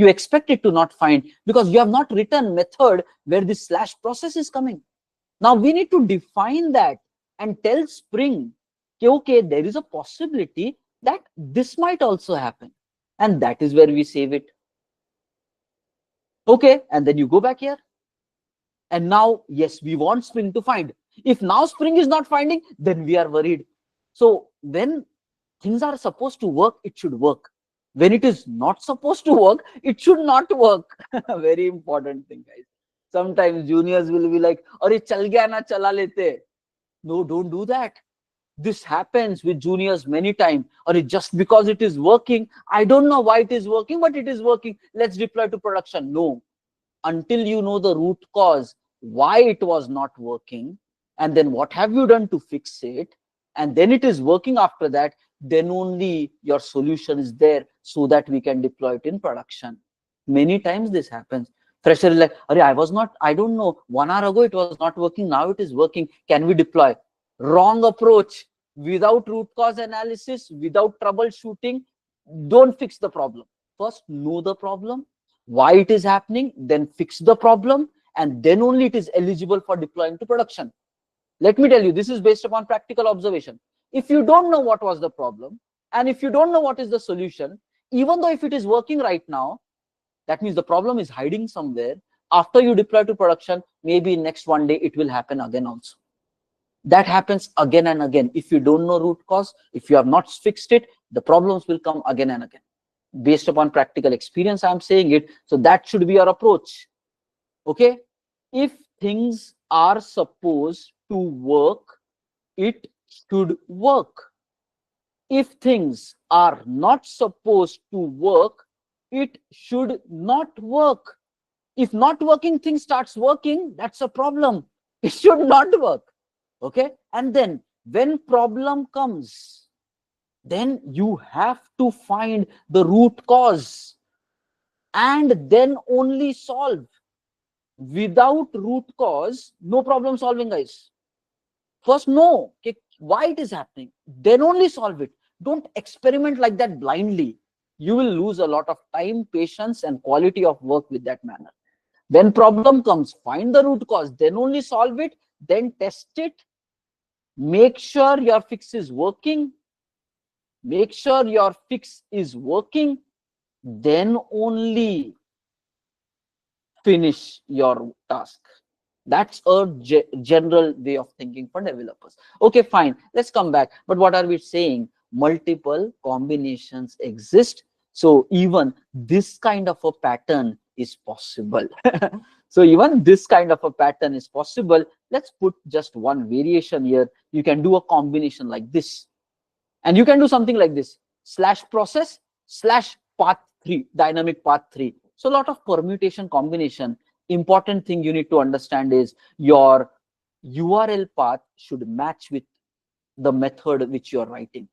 You expect it to not find because you have not written method where this slash process is coming. Now we need to define that and tell Spring, okay, there is a possibility that this might also happen. And that is where we save it. Okay, and then you go back here. And now, yes, we want Spring to find. If now Spring is not finding, then we are worried. So when things are supposed to work, it should work. When it is not supposed to work, it should not work. Very important thing, guys. Sometimes juniors will be like, "Arey chal gaya na, chala lete." No, don't do that. This happens with juniors many times. Or just because it is working, I don't know why it is working, but it is working. Let's deploy to production. No, until you know the root cause, why it was not working, and then what have you done to fix it, and then it is working after that, then only your solution is there so that we can deploy it in production. Many times this happens. Fresher is like, I don't know, 1 hour ago it was not working, now it is working, can we deploy? Wrong approach. Without root cause analysis, without troubleshooting, don't fix the problem. First know the problem, why it is happening, then fix the problem, and then only it is eligible for deploying to production. Let me tell you, this is based upon practical observation. If you don't know what was the problem, and if you don't know what is the solution, even though if it is working right now, that means the problem is hiding somewhere. After you deploy to production, maybe next one day it will happen again also. That happens again and again. If you don't know root cause, if you have not fixed it, the problems will come again and again. Based upon practical experience, I'm saying it. So that should be your approach. Okay, if things are supposed to work, it should work. If things are not supposed to work, it should not work. If not working thing starts working, that's a problem. It should not work. Okay, and then when problem comes, then you have to find the root cause and then only solve. Without root cause, no problem solving, guys. First know why it is happening, then only solve it. Don't experiment like that blindly. You will lose a lot of time, patience, and quality of work with that manner. When problem comes, find the root cause, then only solve it, then test it. Make sure your fix is working. Make sure your fix is working, then only finish your task. That's a general way of thinking for developers. Okay, fine. Let's come back. But what are we saying? Multiple combinations exist. So even this kind of a pattern is possible. So even this kind of a pattern is possible. Let's put just one variation here. You can do a combination like this. And you can do something like this. Slash process slash path 3, dynamic path 3. So a lot of permutation combination. Important thing you need to understand is your URL path should match with the method which you are writing.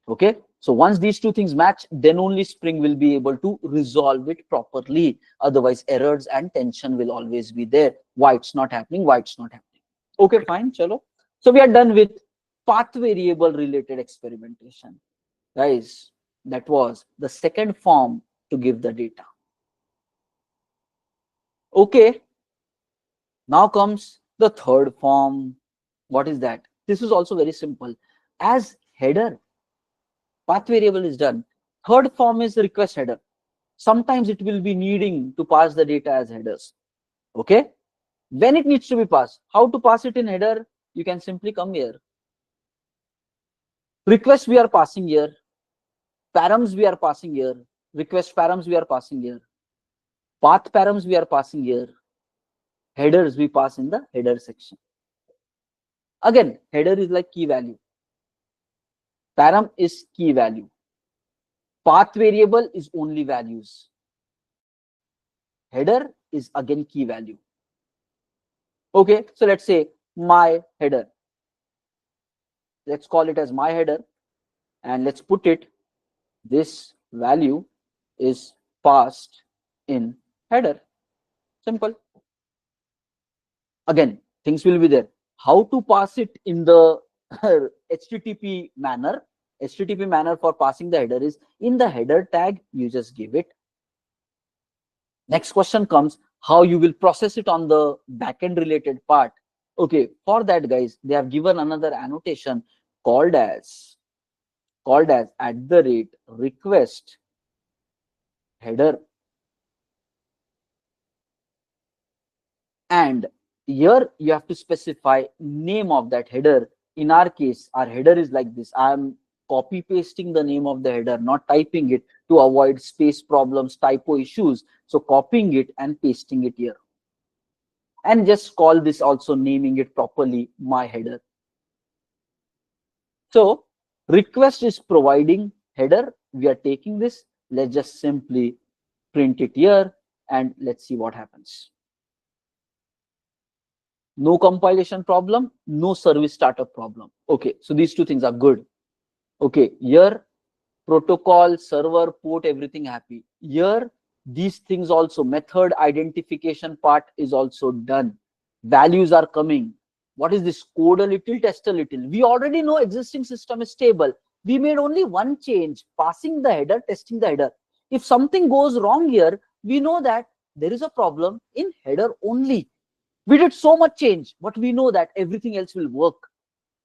Okay, so once these two things match, then only Spring will be able to resolve it properly. Otherwise errors and tension will always be there. Why it's not happening, why it's not happening. Okay, fine, chalo. So we are done with path variable related experimentation. Guys, that was the second form to give the data. Okay, now comes the third form. What is that? This is also very simple. As header, path variable is done. Third form is request header. Sometimes it will be needing to pass the data as headers. Okay, when it needs to be passed, how to pass it in header? You can simply come here. Request we are passing here. Params we are passing here. Request params we are passing here. Path params we are passing here. Headers we pass in the header section. Again, header is like key value. Param is key value. Path variable is only values. Header is again key value. Okay, so let's say my header. Let's call it as my header, and let's put it, this value is passed in header. Simple. Again, things will be there. How to pass it in the HTTP manner? HTTP manner for passing the header is in the header tag, you just give it Next question comes, how you will process it on the backend related part. Okay, for that, guys, they have given another annotation called as @request header. And here you have to specify name of that header. In our case, our header is like this. I am copy pasting the name of the header, not typing it, to avoid space problems, typo issues. So copying it and pasting it here. And just call this, also naming it properly, my header. So request is providing header. We are taking this. Let's just simply print it here and let's see what happens. No compilation problem, no service startup problem. Okay, so these two things are good. Okay, here protocol, server, port, everything happy. Here these things also, method identification part is also done. Values are coming. What is this? Code a little, test a little. We already know existing system is stable. We made only one change, passing the header, testing the header. If something goes wrong here, we know that there is a problem in header only. We did so much change, but we know that everything else will work.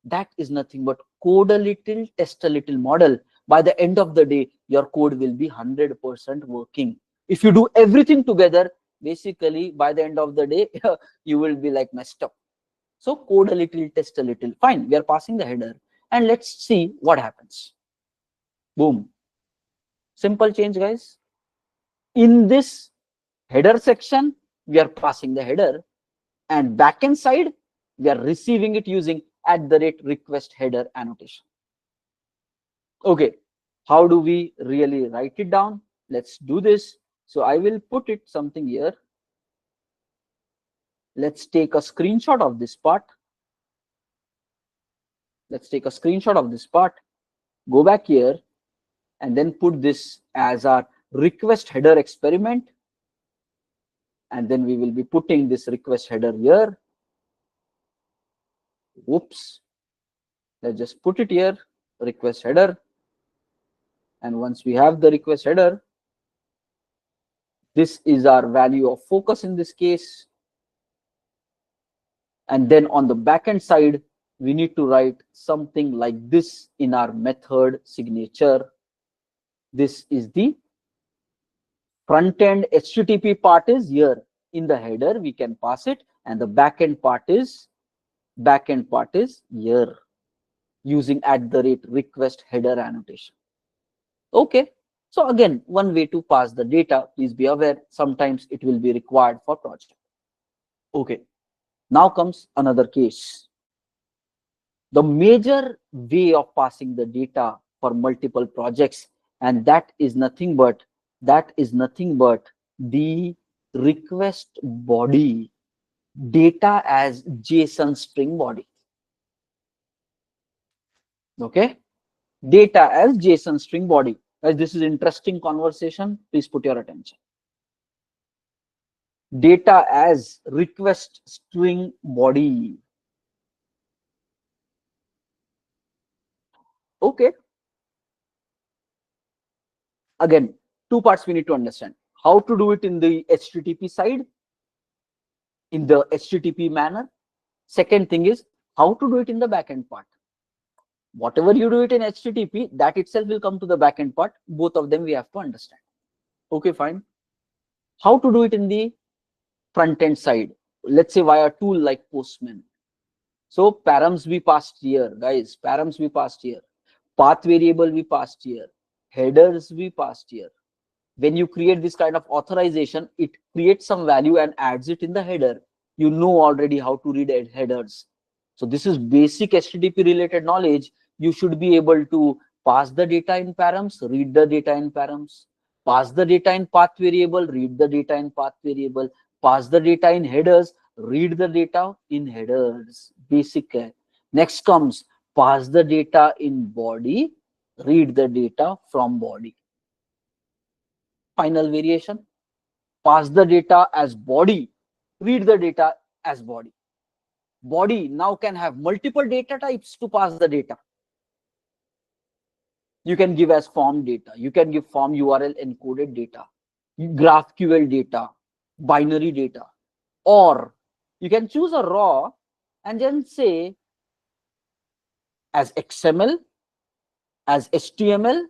That is nothing but code a little, test a little model. By the end of the day, your code will be 100% working. If you do everything together, basically by the end of the day, you will be like messed up. So code a little, test a little. Fine, we are passing the header and let's see what happens. Boom. Simple change, guys. In this header section, we are passing the header, and backend side, we are receiving it using @request header annotation. Okay, how do we really write it down? Let's do this. So I will put it something here. Let's take a screenshot of this part. Let's take a screenshot of this part. Go back here and then put this as our request header experiment. And then we will be putting this request header here. Whoops. Let's just put it here, request header. And once we have the request header, this is our value of focus in this case. And then on the backend side, we need to write something like this in our method signature. This is the front end HTTP part is here. In the header, we can pass it, and the backend part is here using @request header annotation. Okay. So again, one way to pass the data, please be aware, sometimes it will be required for project. Okay. Now comes another case. The major way of passing the data for multiple projects, and that is nothing but the request body, data as JSON string body. Okay, data as JSON string body. As this is interesting conversation, please put your attention. Data as request string body. Okay. Again, two parts we need to understand. How to do it in the HTTP side, in the HTTP manner. Second thing is how to do it in the backend part. Whatever you do it in HTTP, that itself will come to the backend part. Both of them we have to understand. Okay, fine. How to do it in the front end side? Let's say via a tool like Postman. So params we passed here, guys. Params we passed here. Path variable we passed here. Headers we passed here. When you create this kind of authorization, it creates some value and adds it in the header. You know already how to read headers. So this is basic HTTP related knowledge. You should be able to pass the data in params, read the data in params, pass the data in path variable, read the data in path variable, pass the data in headers, read the data in headers. Basic. Next comes pass the data in body, read the data from body. Final variation, pass the data as body, read the data as body. Body now can have multiple data types to pass the data. You can give as form data, you can give form URL encoded data, GraphQL data, binary data, or you can choose a raw and then say as XML, as HTML,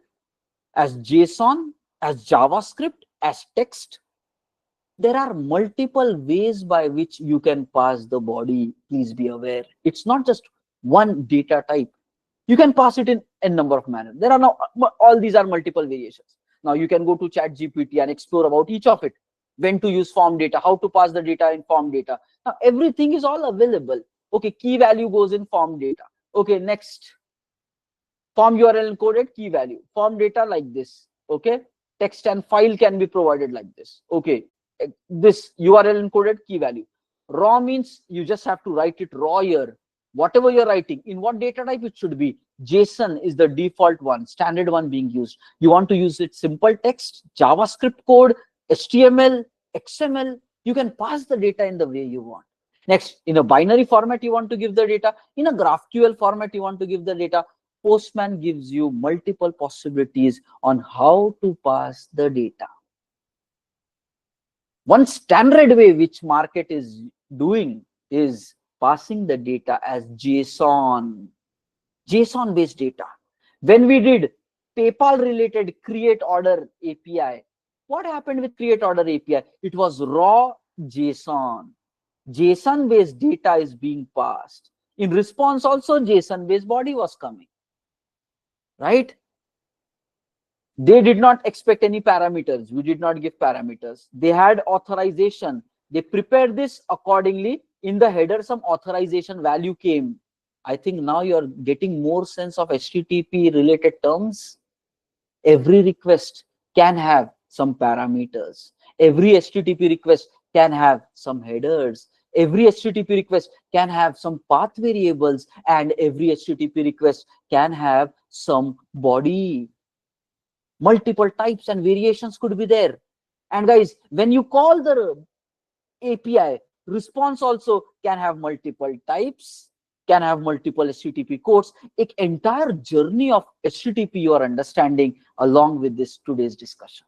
as JSON, as JavaScript, as text. There are multiple ways by which you can pass the body. Please be aware. It's not just one data type. You can pass it in a number of manners. There are now, all these are multiple variations. Now you can go to ChatGPT and explore about each of it. When to use form data, how to pass the data in form data. Now everything is all available. Okay, key value goes in form data. Okay, next, form URL encoded key value, form data like this. Okay, text and file can be provided like this. Okay, this URL encoded key value. Raw means you just have to write it raw here. Whatever you're writing, in what data type it should be. JSON is the default one, standard one being used. You want to use it simple text, JavaScript code, HTML, XML. You can pass the data in the way you want. Next, in a binary format, you want to give the data. In a GraphQL format, you want to give the data. Postman gives you multiple possibilities on how to pass the data. One standard way which market is doing is passing the data as JSON, JSON based data. When we did PayPal related create order API, what happened with create order API? It was raw JSON. JSON based data is being passed. In response also JSON based body was coming, right? They did not expect any parameters. We did not give parameters. They had authorization. They prepared this accordingly. In the header, some authorization value came. I think now you're getting more sense of HTTP related terms. Every request can have some parameters. Every HTTP request can have some headers. Every HTTP request can have some path variables, and every HTTP request can have some body. Multiple types and variations could be there. And guys, when you call the API, response also can have multiple types, can have multiple HTTP codes. An entire journey of HTTP you are understanding along with this today's discussion.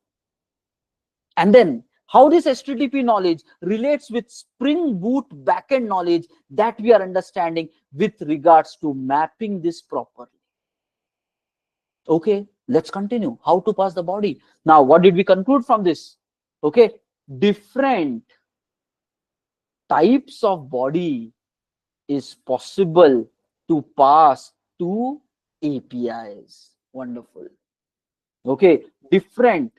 And then how this HTTP knowledge relates with Spring Boot backend knowledge that we are understanding with regards to mapping this properly. Okay, let's continue. How to pass the body. Now, what did we conclude from this? Okay, different types of body is possible to pass to APIs. Wonderful. Okay, different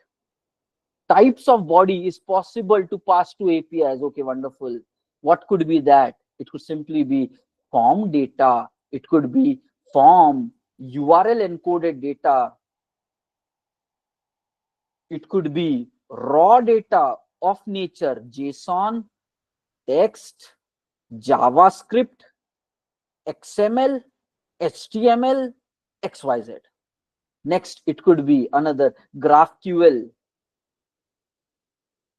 types of body is possible to pass to APIs. Okay, wonderful. What could be that? It could simply be form data. It could be form, URL encoded data. It could be raw data of nature, JSON, text, JavaScript, XML, HTML, XYZ. Next, it could be another GraphQL,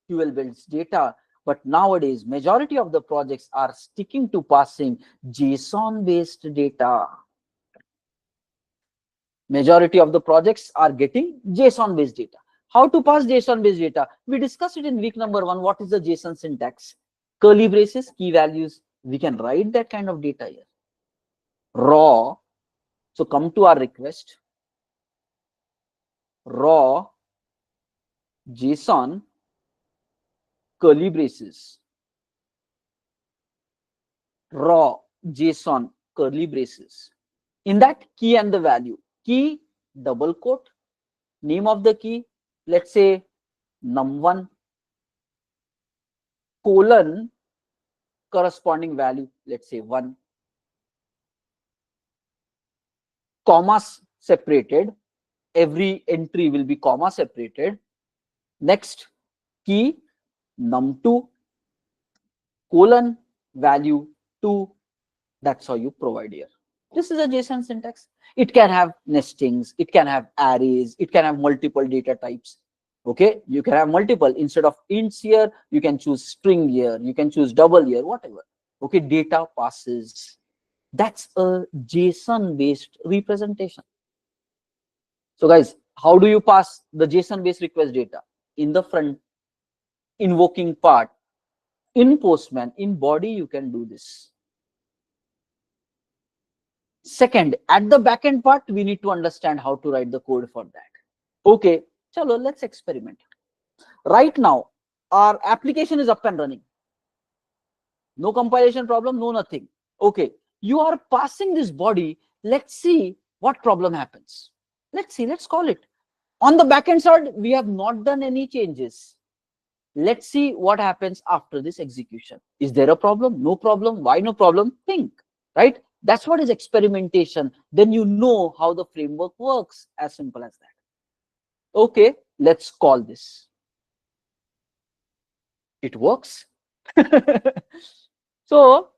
QL-based data. But nowadays, majority of the projects are sticking to passing JSON-based data. Majority of the projects are getting JSON-based data. How to pass JSON-based data? We discussed it in week number 1. What is the JSON syntax? Curly braces, key values. We can write that kind of data here. Raw. So come to our request. Raw JSON, curly braces. Raw JSON, curly braces. In that, key and the value. Key, double quote. Name of the key, let's say num1, colon, corresponding value, let's say 1. Commas separated. Every entry will be comma separated. Next, key num2, colon, value 2. That's how you provide here. This is a JSON syntax. It can have nestings, it can have arrays, it can have multiple data types. Okay, you can have multiple. Instead of ints here, you can choose string here, you can choose double here, whatever. Okay, data passes. That's a JSON based representation. So guys, how do you pass the JSON based request data? In the front invoking part. In Postman, in body, you can do this. Second, at the backend part, we need to understand how to write the code for that. Okay, chalo, let's experiment. Right now, our application is up and running. No compilation problem, no nothing. Okay, you are passing this body. Let's see what problem happens. Let's see, let's call it. On the backend side, we have not done any changes. Let's see what happens after this execution. Is there a problem? No problem. Why no problem? Think, right? That's what is experimentation. Then you know how the framework works. As simple as that. Okay, let's call this. It works. So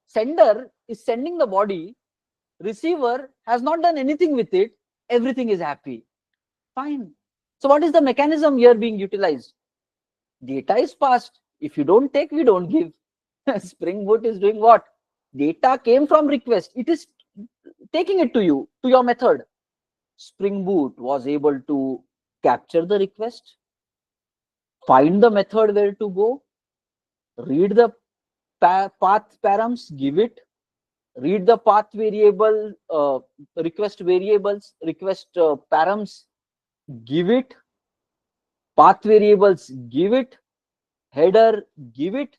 sender is sending the body, receiver has not done anything with it, everything is happy. Fine. So what is the mechanism here being utilized? Data is passed. If you don't take, we don't give. Spring Boot is doing what? Data came from request. It is taking it to you, to your method. Spring Boot was able to capture the request, find the method where to go, read the path params, give it, read the path variable, request variables, request params, give it, path variables, give it, header, give it,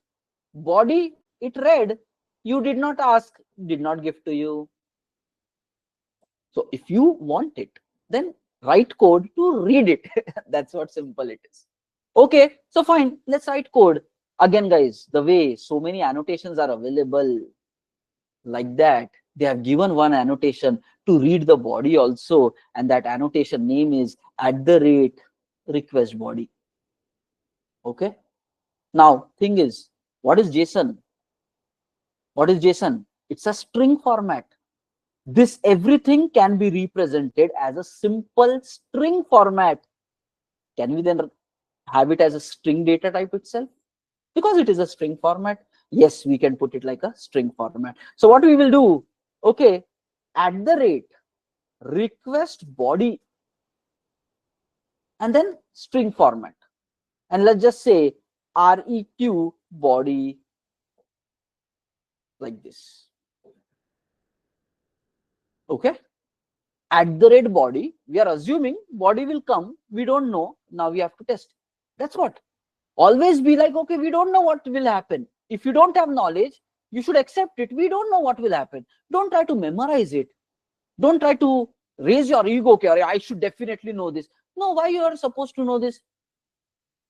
body, it read, you did not ask, did not give to you. So if you want it, then write code to read it. That's what simple it is. Okay, so fine, let's write code. Again, guys, the way so many annotations are available like that, they have given one annotation to read the body also, and that annotation name is @request body. Okay. Now, thing is, what is JSON? What is JSON? It's a string format. This everything can be represented as a simple string format. Can we then have it as a string data type itself? Because it is a string format, yes, we can put it like a string format. So what we will do, okay, @request body and then string format, and let's just say req body like this. Okay, @body, we are assuming body will come, we don't know, now we have to test. That's what. Always be like, okay, we don't know what will happen. If you don't have knowledge, you should accept it. We don't know what will happen. Don't try to memorize it. Don't try to raise your ego. Okay, I should definitely know this. No, why you are supposed to know this?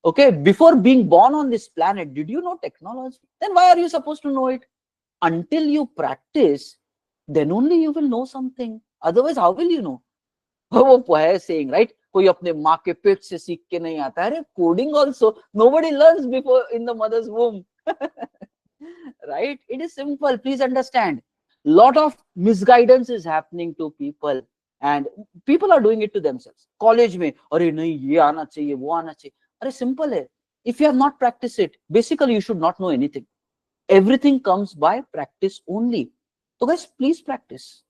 Okay, before being born on this planet, did you know technology? Then why are you supposed to know it? Until you practice, then only you will know something. Otherwise, how will you know? वो है saying, right? कोई अपने माँ के पेट से सीख के नहीं आता है. Coding also, nobody learns before in the mother's womb. Right? It is simple. Please understand. Lot of misguidance is happening to people, and people are doing it to themselves. College में, अरे नहीं ये आना चाहिए, वो आना चाहिए. अरे simple है. If you have not practiced it, basically you should not know anything. Everything comes by practice only. So guys, please practice.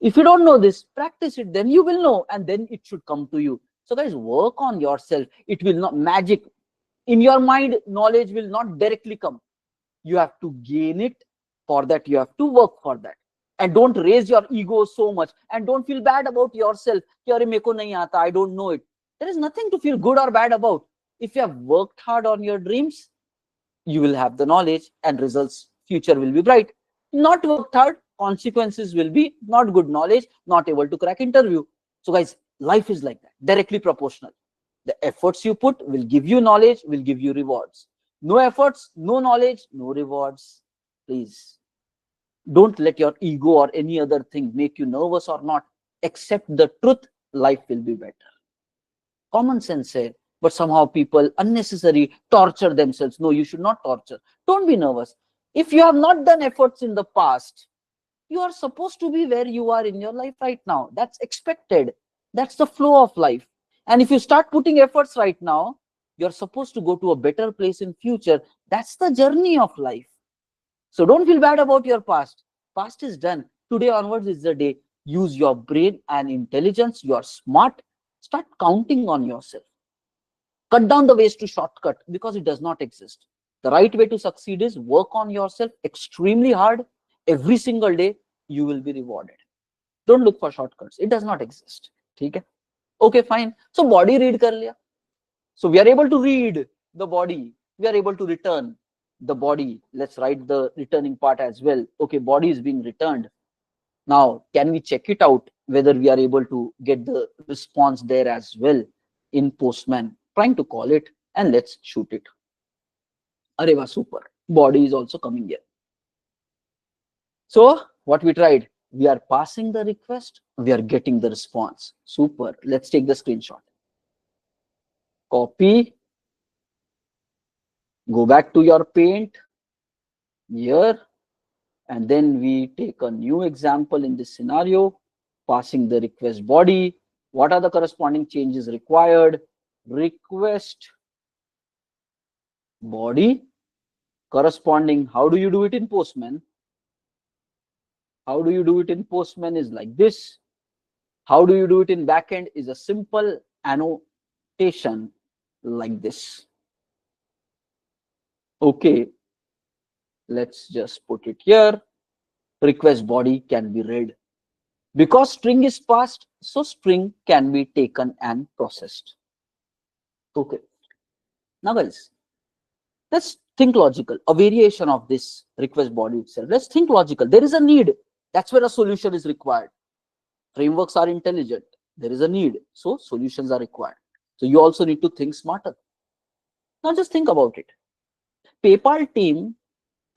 If you don't know this, practice it, then you will know, and then it should come to you. So guys, work on yourself. It will not magic. In your mind, knowledge will not directly come. You have to gain it. For that, you have to work for that. And don't raise your ego so much. And don't feel bad about yourself. I don't know it. There is nothing to feel good or bad about. If you have worked hard on your dreams, you will have the knowledge, and results, future will be bright. Not worked hard, consequences will be not good knowledge, not able to crack interview. So guys, life is like that, directly proportional. The efforts you put will give you knowledge, will give you rewards. No efforts, no knowledge, no rewards. Please don't let your ego or any other thing make you nervous or not. Accept the truth, life will be better. Common sense है, but somehow people unnecessary torture themselves. No, you should not torture. Don't be nervous. If you have not done efforts in the past, you are supposed to be where you are in your life right now. That's expected. That's the flow of life. And if you start putting efforts right now, you're supposed to go to a better place in future. That's the journey of life. So don't feel bad about your past. Past is done. Today onwards is the day. Use your brain and intelligence. You are smart. Start counting on yourself. Cut down the ways to shortcut because it does not exist. The right way to succeed is work on yourself extremely hard every single day. You will be rewarded. Don't look for shortcuts. It does not exist. Okay? Okay, fine. So body read kar liya. So we are able to read the body. We are able to return the body. Let's write the returning part as well. Okay, body is being returned. Now, can we check it out whether we are able to get the response there as well in Postman? Trying to call it and let's shoot it. Areva, super. Body is also coming here. So what we tried, we are passing the request, we are getting the response. Super. Let's take the screenshot. Copy. Go back to your paint here. And then we take a new example in this scenario, passing the request body. What are the corresponding changes required? Request body corresponding. How do you do it in Postman? How do you do it in Postman is like this. How do you do it in backend is a simple annotation like this. Okay, let's just put it here. Request body can be read. Because string is passed, so string can be taken and processed. Okay. Now guys, let's think logical. A variation of this request body itself. Let's think logical. There is a need. That's where a solution is required. Frameworks are intelligent. There is a need. So solutions are required. So you also need to think smarter. Now just think about it. PayPal team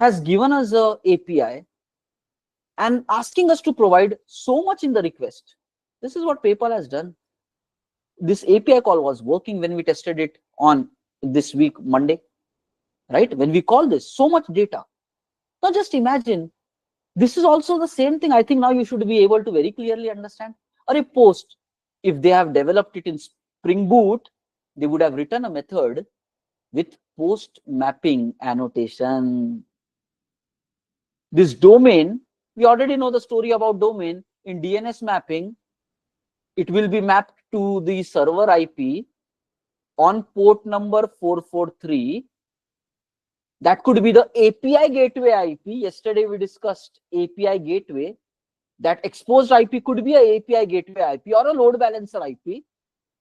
has given us a API and asking us to provide so much in the request. This is what PayPal has done. This API call was working when we tested it on this week, Monday, right? When we call this, so much data. Now just imagine, this is also the same thing. I think now you should be able to very clearly understand. Or a post, if they have developed it in Spring Boot, they would have written a method with post mapping annotation. This domain, we already know the story about domain. In DNS mapping, it will be mapped to the server IP on port number 443. That could be the API gateway IP. Yesterday we discussed API gateway. That exposed IP could be a API gateway IP or a load balancer IP,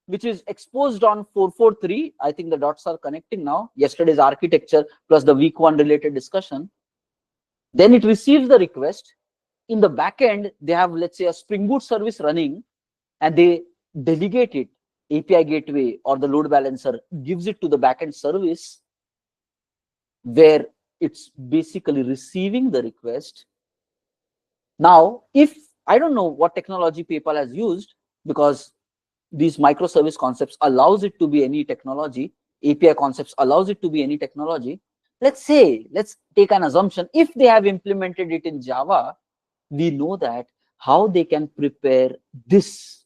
which is exposed on 443. I think the dots are connecting now. Yesterday's architecture plus the week 1 related discussion. Then it receives the request. In the backend, they have, let's say, a Spring Boot service running, and they delegate it. API gateway or the load balancer gives it to the backend service, where it's basically receiving the request. Now, if I don't know what technology PayPal has used, because these microservice concepts allows it to be any technology, API concepts allows it to be any technology. Let's say, let's take an assumption, if they have implemented it in Java, we know that how they can prepare this.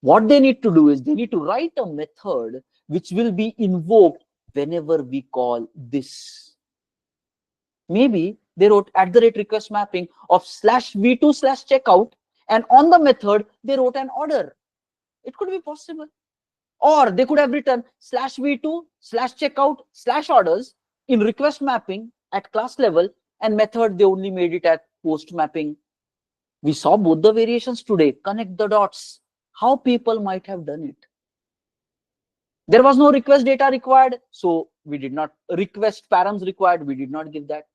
What they need to do is they need to write a method which will be invoked whenever we call this. Maybe they wrote @request mapping of /v2/checkout, and on the method they wrote an order. It could be possible. Or they could have written /v2/checkout/orders in request mapping at class level, and method they only made it at post mapping. We saw both the variations today. Connect the dots. How people might have done it. There was no request data required, so we did not. Request params required, we did not give that.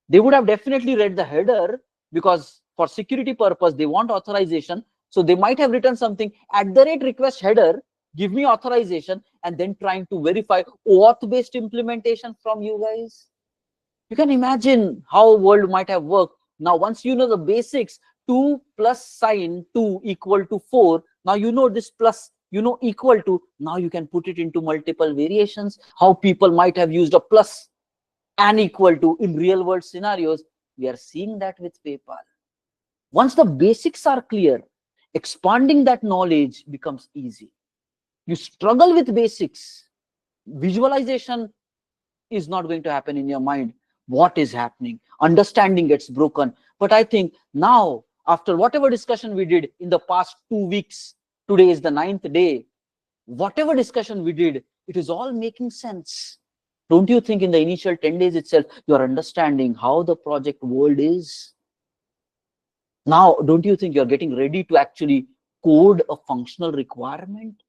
They would have definitely read the header, because for security purpose they want authorization, so they might have written something @request header, give me authorization, and then trying to verify auth based implementation from you guys. You can imagine how world might have worked. Now once you know the basics, 2 plus sign 2 equal to 4, now you know this plus, you know, equal to, now you can put it into multiple variations, how people might have used a plus and equal to in real world scenarios. We are seeing that with PayPal. Once the basics are clear, expanding that knowledge becomes easy. You struggle with basics, visualization is not going to happen in your mind. What is happening? Understanding gets broken. But I think now, after whatever discussion we did in the past 2 weeks, today is the 9th day, whatever discussion we did, it is all making sense. Don't you think in the initial 10 days itself, you are understanding how the project world is? Now, don't you think you're getting ready to actually code a functional requirement?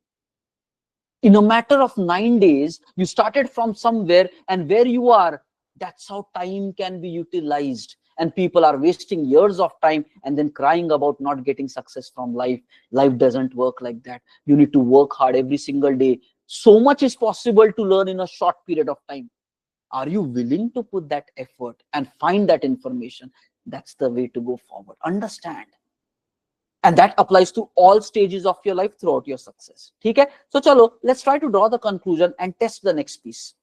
In a matter of 9 days, you started from somewhere, and where you are, that's how time can be utilized. And people are wasting years of time and then crying about not getting success from life. Life doesn't work like that. You need to work hard every single day. So much is possible to learn in a short period of time. Are you willing to put that effort and find that information? That's the way to go forward. Understand. And that applies to all stages of your life throughout your success. Okay? So chalo, let's try to draw the conclusion and test the next piece.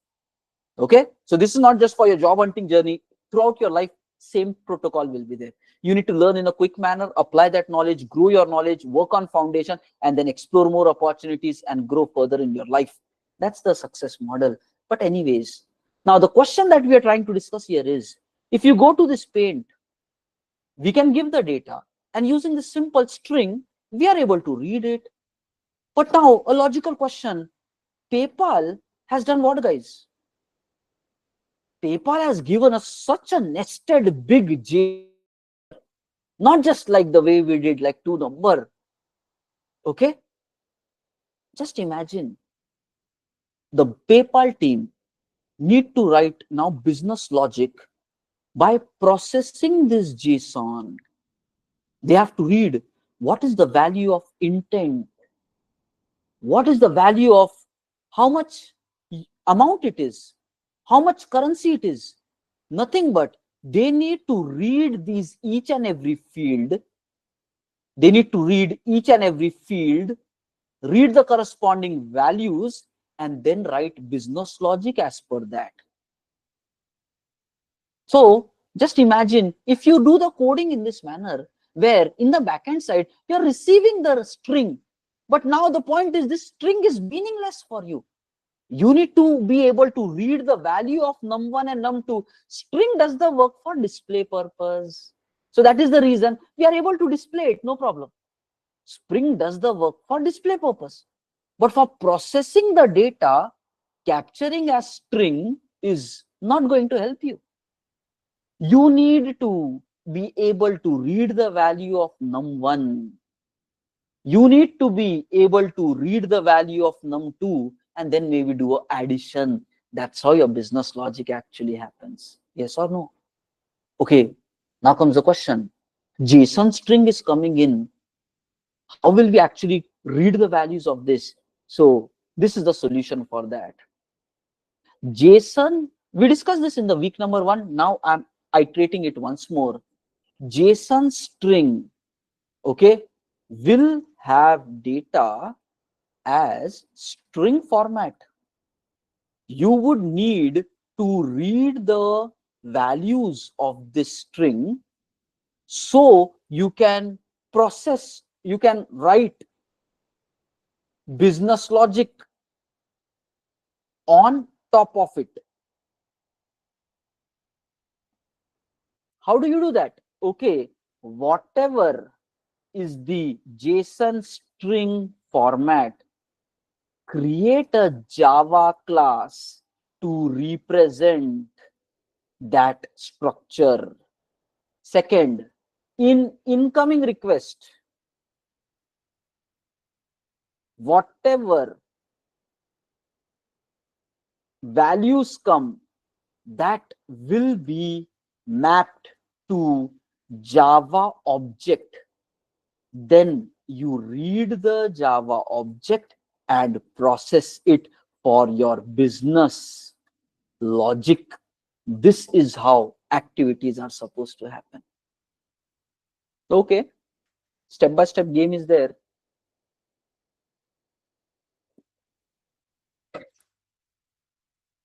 Okay? So this is not just for your job hunting journey. Throughout your life, same protocol will be there. You need to learn in a quick manner, apply that knowledge, grow your knowledge, work on foundation, and then explore more opportunities and grow further in your life. That's the success model. But anyways, now the question that we are trying to discuss here is, if you go to this paint, we can give the data, and using this simple string, we are able to read it. But now a logical question, PayPal has done what, guys? PayPal has given us such a nested big JSON, not just like the way we did like 2 number. Okay? Just imagine the PayPal team need to write now business logic by processing this JSON. They have to read what is the value of intent, what is the value of how much amount it is, how much currency it is. Nothing but they need to read these each and every field. They need to read each and every field, read the corresponding values, and then write business logic as per that. So just imagine if you do the coding in this manner, where in the backend side, you're receiving the string. But now the point is, this string is meaningless for you. You need to be able to read the value of num1 and num2. String does the work for display purpose. So that is the reason we are able to display it, no problem. String does the work for display purpose. But for processing the data, capturing a string is not going to help you. You need to be able to read the value of num1. You need to be able to read the value of num2 and then maybe do an addition. That's how your business logic actually happens. Yes or no? Okay, now comes the question. JSON string is coming in. How will we actually read the values of this? So this is the solution for that. JSON, we discussed this in the week number 1. Now I'm iterating it once more. JSON string, okay, will have data as string format. You would need to read the values of this string so you can process, you can write business logic on top of it. How do you do that? Okay, whatever is the JSON string format, create a Java class to represent that structure. Second, in incoming request, whatever values come, that will be mapped to Java object. Then you read the Java object and process it for your business logic. This is how activities are supposed to happen. Okay, step-by-step game is there.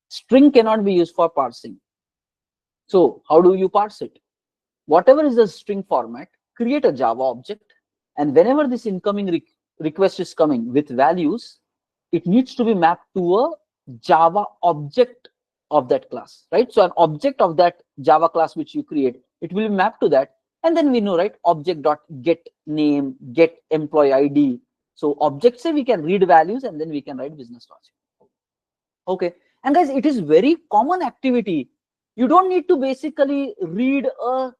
String cannot be used for parsing. So how do you parse it? Whatever is the string format, create a Java object, and whenever this incoming request is coming with values, it needs to be mapped to a Java object of that class, right? So an object of that Java class which you create, it will be mapped to that. And then we know, right, object dot get name, get employee ID. So object say we can read values and then we can write business logic. Okay. And guys, it is very common activity. You don't need to basically read a